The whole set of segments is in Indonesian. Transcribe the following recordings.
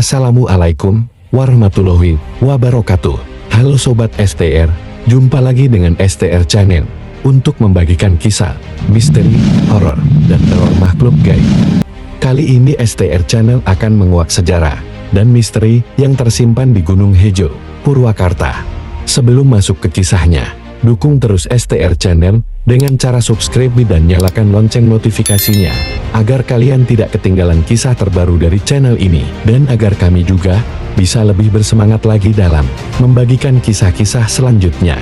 Assalamualaikum warahmatullahi wabarakatuh. Halo Sobat STR, jumpa lagi dengan STR Channel untuk membagikan kisah, misteri, horor, dan teror makhluk gaib. Kali ini STR Channel akan menguak sejarah dan misteri yang tersimpan di Gunung Hejo, Purwakarta. Sebelum masuk ke kisahnya, dukung terus STR Channel dengan cara subscribe dan nyalakan lonceng notifikasinya, agar kalian tidak ketinggalan kisah terbaru dari channel ini, dan agar kami juga bisa lebih bersemangat lagi dalam membagikan kisah-kisah selanjutnya.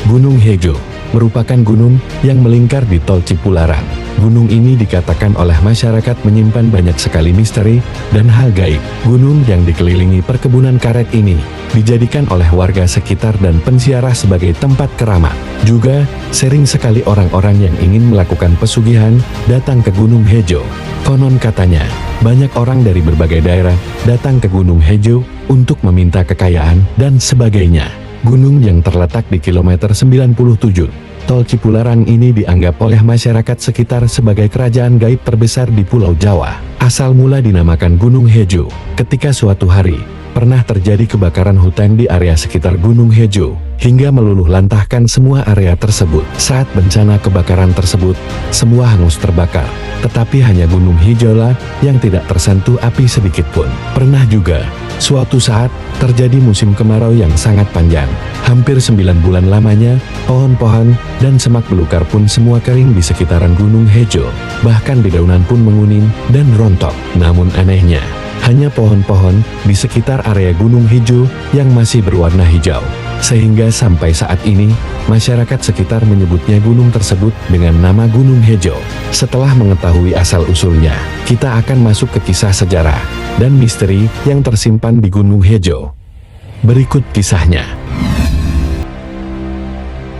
Gunung Hejo merupakan gunung yang melingkar di Tol Cipularang. Gunung ini dikatakan oleh masyarakat menyimpan banyak sekali misteri dan hal gaib. Gunung yang dikelilingi perkebunan karet ini dijadikan oleh warga sekitar dan penziarah sebagai tempat keramat. Juga, sering sekali orang-orang yang ingin melakukan pesugihan datang ke Gunung Hejo. Konon katanya, banyak orang dari berbagai daerah datang ke Gunung Hejo untuk meminta kekayaan dan sebagainya. Gunung yang terletak di kilometer 97 Tol Cipularang ini dianggap oleh masyarakat sekitar sebagai kerajaan gaib terbesar di Pulau Jawa. Asal mula dinamakan Gunung Hejo, ketika suatu hari pernah terjadi kebakaran hutan di area sekitar Gunung Hejo, hingga meluluh lantahkan semua area tersebut. Saat bencana kebakaran tersebut, semua hangus terbakar, tetapi hanya Gunung Hejo lah yang tidak tersentuh api sedikit pun. Pernah juga, suatu saat, terjadi musim kemarau yang sangat panjang. Hampir 9 bulan lamanya, pohon-pohon dan semak belukar pun semua kering di sekitaran Gunung Hejo. Bahkan dedaunan pun menguning dan rontok. Namun anehnya, hanya pohon-pohon di sekitar area Gunung Hejo yang masih berwarna hijau. Sehingga sampai saat ini, masyarakat sekitar menyebutnya gunung tersebut dengan nama Gunung Hejo. Setelah mengetahui asal-usulnya, kita akan masuk ke kisah sejarah dan misteri yang tersimpan di Gunung Hejo. Berikut kisahnya.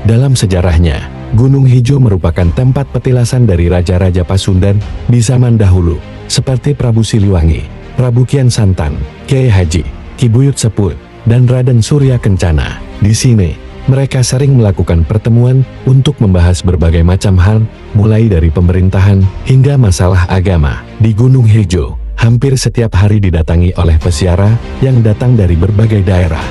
Dalam sejarahnya, Gunung Hejo merupakan tempat petilasan dari raja-raja Pasundan di zaman dahulu, seperti Prabu Siliwangi, Prabu Kian Santan, Kiai Haji, Ki Buyut Seput, dan Raden Surya Kencana. Di sini, mereka sering melakukan pertemuan untuk membahas berbagai macam hal, mulai dari pemerintahan hingga masalah agama. Di Gunung Hejo, hampir setiap hari didatangi oleh peziarah yang datang dari berbagai daerah.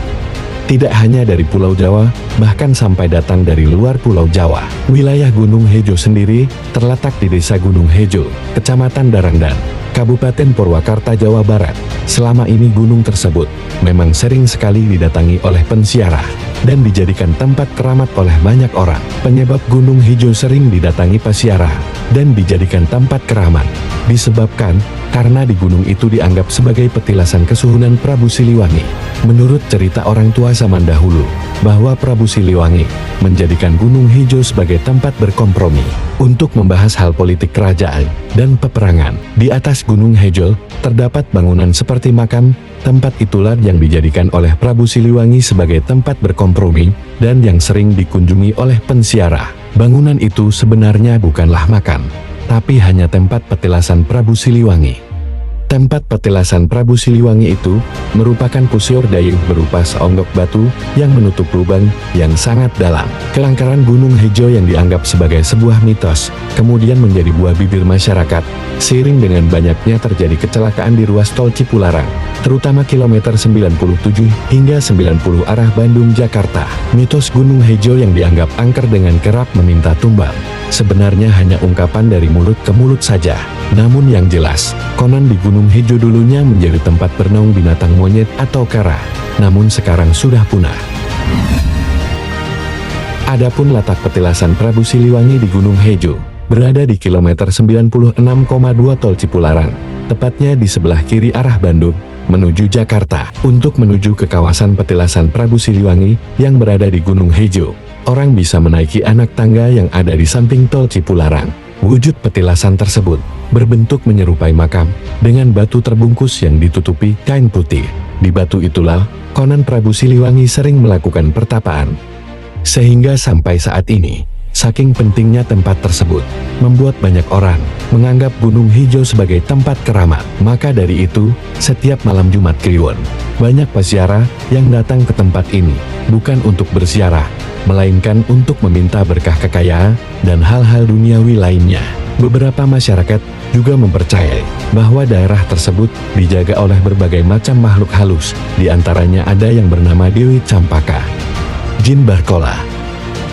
Tidak hanya dari Pulau Jawa, bahkan sampai datang dari luar Pulau Jawa. Wilayah Gunung Hejo sendiri terletak di Desa Gunung Hejo, Kecamatan Darangdan, Kabupaten Purwakarta, Jawa Barat. Selama ini gunung tersebut memang sering sekali didatangi oleh penziarah dan dijadikan tempat keramat oleh banyak orang. Penyebab Gunung Hejo sering didatangi peziarah dan dijadikan tempat keramat disebabkan karena di gunung itu dianggap sebagai petilasan kesuhunan Prabu Siliwangi. Menurut cerita orang tua zaman dahulu, bahwa Prabu Siliwangi menjadikan Gunung Hejo sebagai tempat berkompromi untuk membahas hal politik kerajaan dan peperangan. Di atas Gunung Hejo terdapat bangunan seperti makam. Tempat itulah yang dijadikan oleh Prabu Siliwangi sebagai tempat berkompromi dan yang sering dikunjungi oleh penziarah. Bangunan itu sebenarnya bukanlah makam, tapi hanya tempat petilasan Prabu Siliwangi. Tempat petilasan Prabu Siliwangi itu merupakan pusyur dayung berupa seonggok batu yang menutup lubang yang sangat dalam. Kelangkaran Gunung Hejo yang dianggap sebagai sebuah mitos, kemudian menjadi buah bibir masyarakat, seiring dengan banyaknya terjadi kecelakaan di ruas Tol Cipularang, terutama kilometer 97 hingga 90 arah Bandung-Jakarta. Mitos Gunung Hejo yang dianggap angker dengan kerap meminta tumbal, sebenarnya hanya ungkapan dari mulut ke mulut saja. Namun yang jelas, konon di Gunung Hejo dulunya menjadi tempat bernaung binatang monyet atau kera, namun sekarang sudah punah. Adapun letak petilasan Prabu Siliwangi di Gunung Hejo, berada di kilometer 96,2 Tol Cipularang, tepatnya di sebelah kiri arah Bandung, menuju Jakarta. Untuk menuju ke kawasan petilasan Prabu Siliwangi yang berada di Gunung Hejo, orang bisa menaiki anak tangga yang ada di samping Tol Cipularang. Wujud petilasan tersebut berbentuk menyerupai makam, dengan batu terbungkus yang ditutupi kain putih. Di batu itulah, konon Prabu Siliwangi sering melakukan pertapaan. Sehingga sampai saat ini, saking pentingnya tempat tersebut, membuat banyak orang menganggap Gunung Hejo sebagai tempat keramat. Maka dari itu, setiap malam Jumat Kliwon, banyak peziarah yang datang ke tempat ini, bukan untuk berziarah, melainkan untuk meminta berkah kekayaan dan hal-hal duniawi lainnya. Beberapa masyarakat juga mempercayai bahwa daerah tersebut dijaga oleh berbagai macam makhluk halus, di antaranya ada yang bernama Dewi Campaka, Jin Barkola,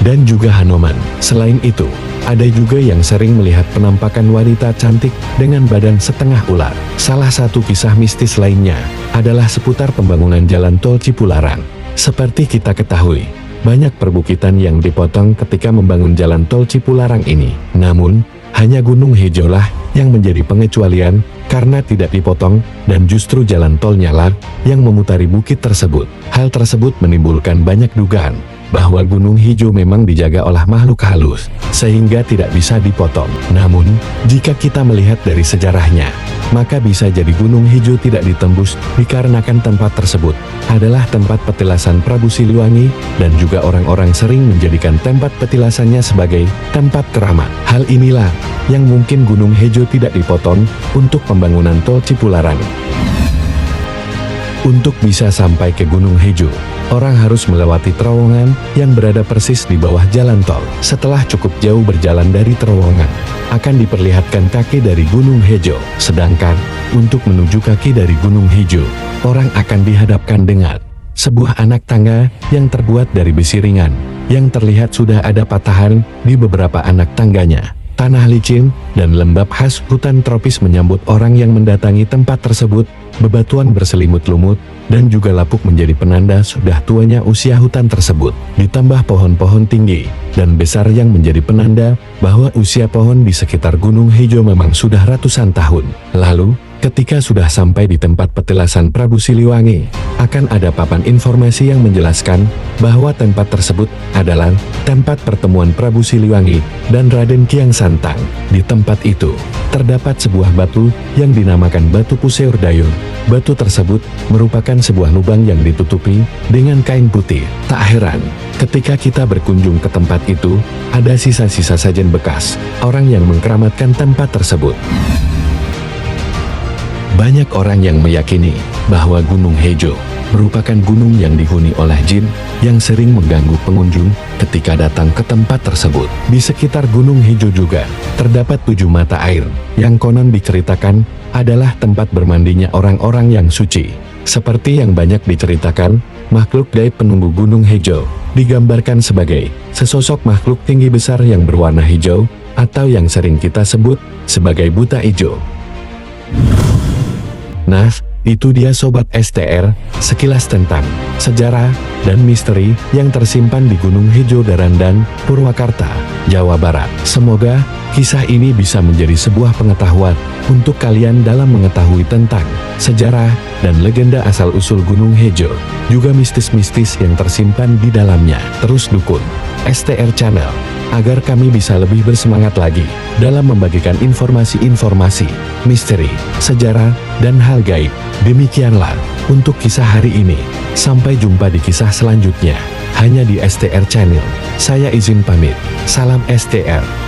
dan juga Hanoman. Selain itu, ada juga yang sering melihat penampakan wanita cantik dengan badan setengah ular. Salah satu kisah mistis lainnya adalah seputar pembangunan jalan tol Cipularang. Seperti kita ketahui, banyak perbukitan yang dipotong ketika membangun jalan tol Cipularang ini. Namun, hanya Gunung Hejo lah yang menjadi pengecualian karena tidak dipotong dan justru jalan tolnya lah yang memutari bukit tersebut. Hal tersebut menimbulkan banyak dugaan bahwa Gunung Hejo memang dijaga oleh makhluk halus sehingga tidak bisa dipotong. Namun, jika kita melihat dari sejarahnya, maka bisa jadi Gunung Hejo tidak ditembus dikarenakan tempat tersebut adalah tempat petilasan Prabu Siliwangi dan juga orang-orang sering menjadikan tempat petilasannya sebagai tempat keramat. Hal inilah yang mungkin Gunung Hejo tidak dipotong untuk pembangunan tol Cipularang. Untuk bisa sampai ke Gunung Hejo, orang harus melewati terowongan yang berada persis di bawah jalan tol. Setelah cukup jauh berjalan dari terowongan, akan diperlihatkan kaki dari Gunung Hejo. Sedangkan, untuk menuju kaki dari Gunung Hejo, orang akan dihadapkan dengan sebuah anak tangga yang terbuat dari besi ringan, yang terlihat sudah ada patahan di beberapa anak tangganya. Tanah licin dan lembab khas hutan tropis menyambut orang yang mendatangi tempat tersebut. Bebatuan berselimut lumut dan juga lapuk menjadi penanda sudah tuanya usia hutan tersebut. Ditambah pohon-pohon tinggi dan besar yang menjadi penanda bahwa usia pohon di sekitar Gunung Hejo memang sudah ratusan tahun. Lalu, ketika sudah sampai di tempat petilasan Prabu Siliwangi, akan ada papan informasi yang menjelaskan bahwa tempat tersebut adalah tempat pertemuan Prabu Siliwangi dan Raden Kiang Santang. Di tempat itu, terdapat sebuah batu yang dinamakan Batu Puseur Dayun. Batu tersebut merupakan sebuah lubang yang ditutupi dengan kain putih. Tak heran, ketika kita berkunjung ke tempat itu, ada sisa-sisa sajen bekas orang yang mengkeramatkan tempat tersebut. Banyak orang yang meyakini bahwa Gunung Hejo merupakan gunung yang dihuni oleh jin yang sering mengganggu pengunjung ketika datang ke tempat tersebut. Di sekitar Gunung Hejo juga terdapat 7 mata air yang konon diceritakan adalah tempat bermandinya orang-orang yang suci. Seperti yang banyak diceritakan, makhluk gaib penunggu Gunung Hejo digambarkan sebagai sesosok makhluk tinggi besar yang berwarna hijau atau yang sering kita sebut sebagai buta hijau. Nah, itu dia Sobat STR, sekilas tentang sejarah dan misteri yang tersimpan di Gunung Hejo Darandan, Purwakarta, Jawa Barat. Semoga kisah ini bisa menjadi sebuah pengetahuan untuk kalian dalam mengetahui tentang sejarah dan legenda asal-usul Gunung Hejo, juga mistis-mistis yang tersimpan di dalamnya. Terus dukung STR Channel agar kami bisa lebih bersemangat lagi dalam membagikan informasi-informasi, misteri, sejarah, dan hal gaib. Demikianlah untuk kisah hari ini. Sampai jumpa di kisah selanjutnya, hanya di STR Channel. Saya izin pamit. Salam STR.